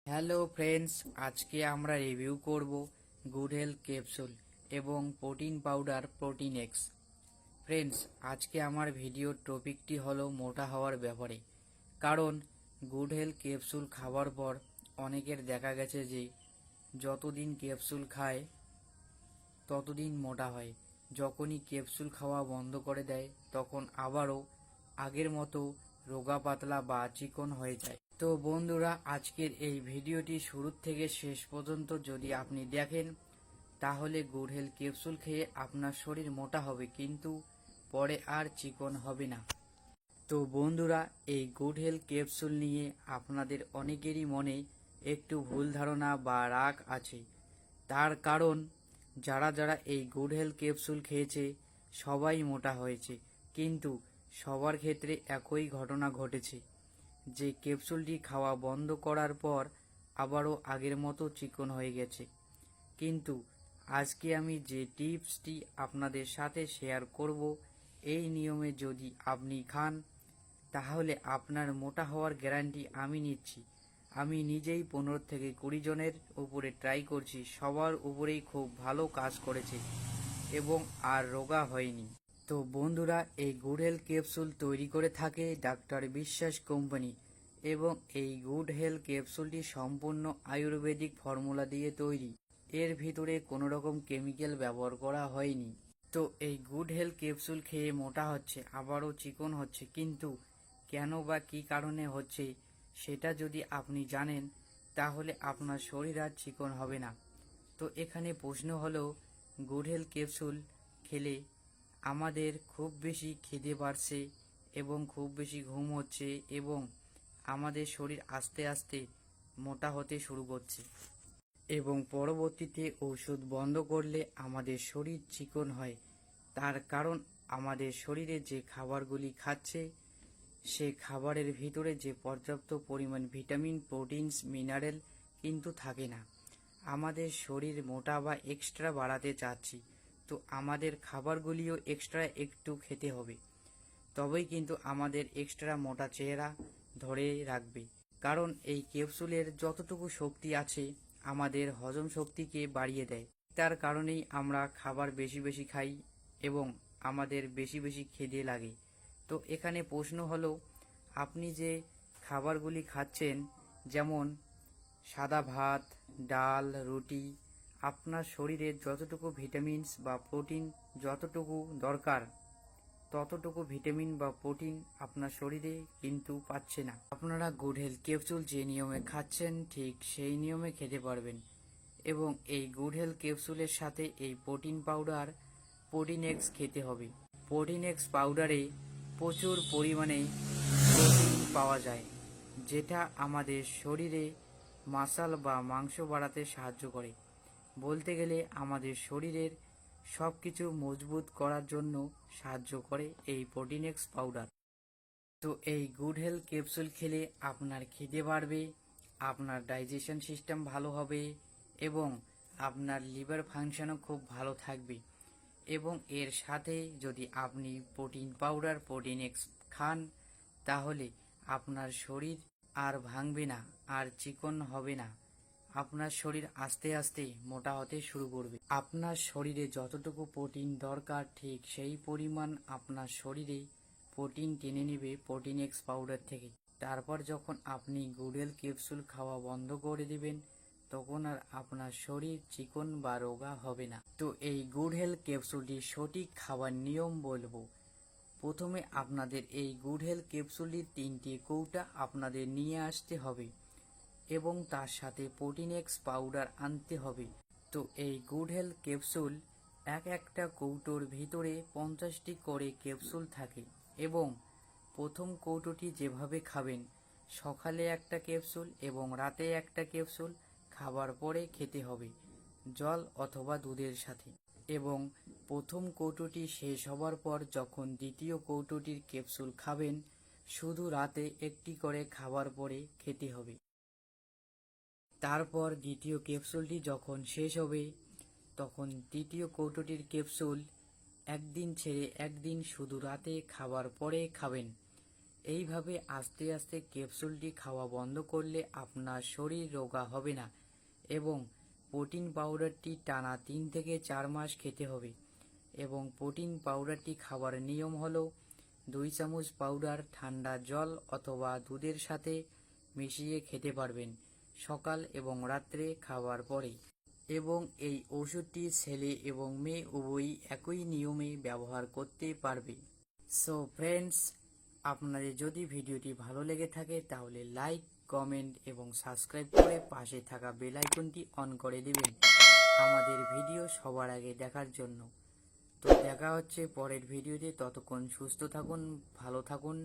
Hello friends, আজকে আমরা review করব গুড হেলথ ক্যাপসুল এবং protein powder protein x. Friends, আজকে আমার ভিডিওর টপিকটি হলো মোটা হওয়ার ব্যাপারে। কারণ গুড হেলথ ক্যাপসুল খাওয়ার পর অনেকের দেখা গেছে যে যতদিন ক্যাপসুল খায় ততদিন মোটা হয়, যখনই ক্যাপসুল খাওয়া বন্ধ করে দেয় তখন আবারও আগের মতো রোগা পাতলা বা চিকন হয়ে যায়। তো বন্ধুরা, আজকের এই ভিডিওটি শুরু থেকে শেষ পর্যন্ত যদি আপনি দেখেন তাহলে গুড হেলথ ক্যাপসুল খেয়ে আপনার শরীর মোটা হবে, কিন্তু পরে আর চিকন হবে না। তো বন্ধুরা, এই গুড হেলথ ক্যাপসুল নিয়ে আপনাদের অনেকেরই মনে একটু ভুল ধারণা বা রাগ আছে। তার কারণ যারা যারা এই গুড হেলথ ক্যাপসুল খেয়েছে সবাই মোটা হয়েছে, কিন্তু সবার ক্ষেত্রে একই ঘটনা ঘটেছে যে ক্যাপসুলটি খাওয়া বন্ধ করার পর আবারও আগের মতো চিকন হয়ে গেছে। কিন্তু আজকে আমি যে টিপসটি আপনাদের সাথে শেয়ার করব, এই নিয়মে যদি আপনি খান তাহলে আপনার মোটা হওয়ার গ্যারান্টি আমি নিচ্ছি। আমি নিজেই 15 থেকে 20 জনের উপরে ট্রাই করছি, সবার উপরেই খুব ভালো কাজ করেছে এবং আর রোগা হয়নি। তো বন্ধুরা, এই গুড হেলথ ক্যাপসুল তৈরি করে থাকে ডাক্তার বিশ্বাস কোম্পানি এবং এই গুড হেলথ ক্যাপসুলটি সম্পূর্ণ আয়ুর্বেদিক ফর্মুলা দিয়ে তৈরি। এর ভিতরে কোনো রকম কেমিক্যাল ব্যবহার করা হয়নি। তো এই গুড হেলথ ক্যাপসুল খেয়ে মোটা হচ্ছে, আবারও চিকন হচ্ছে, কিন্তু কেন বা কী কারণে হচ্ছে সেটা যদি আপনি জানেন তাহলে আপনার শরীর আর চিকন হবে না। তো এখানে প্রশ্ন হলো, গুড হেলথ ক্যাপসুল খেলে আমাদের খুব বেশি খিদে বাড়ছে এবং খুব বেশি ঘুম হচ্ছে এবং আমাদের শরীর আস্তে আস্তে মোটা হতে শুরু করছে এবং পরবর্তীতে ওষুধ বন্ধ করলে আমাদের শরীর চিকন হয়। তার কারণ আমাদের শরীরে যে খাবারগুলি খাচ্ছে সে খাবারের ভিতরে যে পর্যাপ্ত পরিমাণ ভিটামিন, প্রোটিনস, মিনারেল কিন্তু থাকে না। আমাদের শরীর মোটা বা এক্সট্রা বাড়াতে চাচ্ছি, তো আমাদের খাবারগুলিও এক্সট্রা একটু খেতে হবে, তবেই কিন্তু আমাদের এক্সট্রা মোটা চেহারা ধরে রাখবে। কারণ এই ক্যাপসুলের যতটুকু শক্তি আছে আমাদের হজম শক্তিকে বাড়িয়ে দেয়। তার কারণেই আমরা খাবার বেশি বেশি খাই এবং আমাদের বেশি বেশি খিদে লাগে। তো এখানে প্রশ্ন হলো, আপনি যে খাবারগুলি খাচ্ছেন, যেমন সাদা ভাত, ডাল, রুটি, আপনার শরীরে যতটুকু ভিটামিনস বা প্রোটিন যতটুকু দরকার ততটুকু ভিটামিন বা প্রোটিন আপনার শরীরে কিন্তু পাচ্ছে না। আপনারা গুড হেলথ ক্যাপসুল যে নিয়মে খাচ্ছেন ঠিক সেই নিয়মে খেতে পারবেন এবং এই গুড হেলথ ক্যাপসুলের সাথে এই প্রোটিন পাউডার প্রোটিন এক্স খেতে হবে। প্রোটিন এক্স পাউডারে প্রচুর পরিমাণে প্রোটিন পাওয়া যায়, যেটা আমাদের শরীরে মাসল বা মাংস বাড়াতে সাহায্য করে। বলতে গেলে আমাদের শরীরের সব কিছু মজবুত করার জন্য সাহায্য করে এই প্রোটিন এক্স পাউডার। তো এই গুড হেলথ ক্যাপসুল খেলে আপনার খিদে বাড়বে, আপনার ডাইজেশন সিস্টেম ভালো হবে এবং আপনার লিভার ফাংশনও খুব ভালো থাকবে। এবং এর সাথে যদি আপনি প্রোটিন পাউডার প্রোটিন এক্স খান তাহলে আপনার শরীর আর ভাঙবে না, আর চিকন হবে না। আপনার শরীর আস্তে আস্তে মোটা হতে শুরু করবে। আপনার শরীরে যতটুকু প্রোটিন দরকার ঠিক সেই পরিমাণ আপনার শরীরে প্রোটিন টেনে নেবে প্রোটিন এক্স পাউডার থেকে। তারপর যখন আপনি গুড হেলথ ক্যাপসুল খাওয়া বন্ধ করে দিবেন তখন আর আপনার শরীর চিকন বা রোগা হবে না। তো এই গুড হেলথ ক্যাপসুলটি সঠিক খাবার নিয়ম বলবো। প্রথমে আপনাদের এই গুড হেলথ ক্যাপসুলটির 3টি কৌটা আপনাদের নিয়ে আসতে হবে এবং তার সাথে প্রোটিন এক্স পাউডার আনতে হবে। তো এই গুড হেলথ ক্যাপসুল একটা কৌটোর ভিতরে 50টি করে ক্যাপসুল থাকে এবং প্রথম কৌটোটি যেভাবে খাবেন, সকালে একটা ক্যাপসুল এবং রাতে একটা ক্যাপসুল খাবার পরে খেতে হবে জল অথবা দুধের সাথে। এবং প্রথম কৌটোটি শেষ হবার পর যখন দ্বিতীয় কৌটোটির ক্যাপসুল খাবেন, শুধু রাতে একটি করে খাবার পরে খেতে হবে। তারপর দ্বিতীয় ক্যাপসুলটি যখন শেষ হবে তখন তৃতীয় কৌটোটির ক্যাপসুল একদিন ছেড়ে একদিন শুধু রাতে খাবার পরে খাবেন এইভাবে আস্তে আস্তে ক্যাপসুলটি খাওয়া বন্ধ করলে আপনার শরীর রোগা হবে না এবং প্রোটিন পাউডারটি টানা 3 থেকে 4 মাস খেতে হবে এবং প্রোটিন পাউডারটি খাবার নিয়ম হলো 2 চামচ পাউডার ঠান্ডা জল অথবা দুধের সাথে মিশিয়ে খেতে পারবেন সকাল এবং রাত্রে খাবার পরে। এবং এই ওষুধটি ছেলে এবং মেয়ে উভয়ই একই নিয়মে ব্যবহার করতে পারবে। সো ফ্রেন্ডস, আপনাদের যদি ভিডিওটি ভালো লেগে থাকে তাহলে লাইক, কমেন্ট এবং সাবস্ক্রাইব করে পাশে থাকা বেল আইকনটি অন করে দেবেন আমাদের ভিডিও সবার আগে দেখার জন্য। তো দেখা হচ্ছে পরের ভিডিওতে, ততক্ষণ সুস্থ থাকুন, ভালো থাকুন।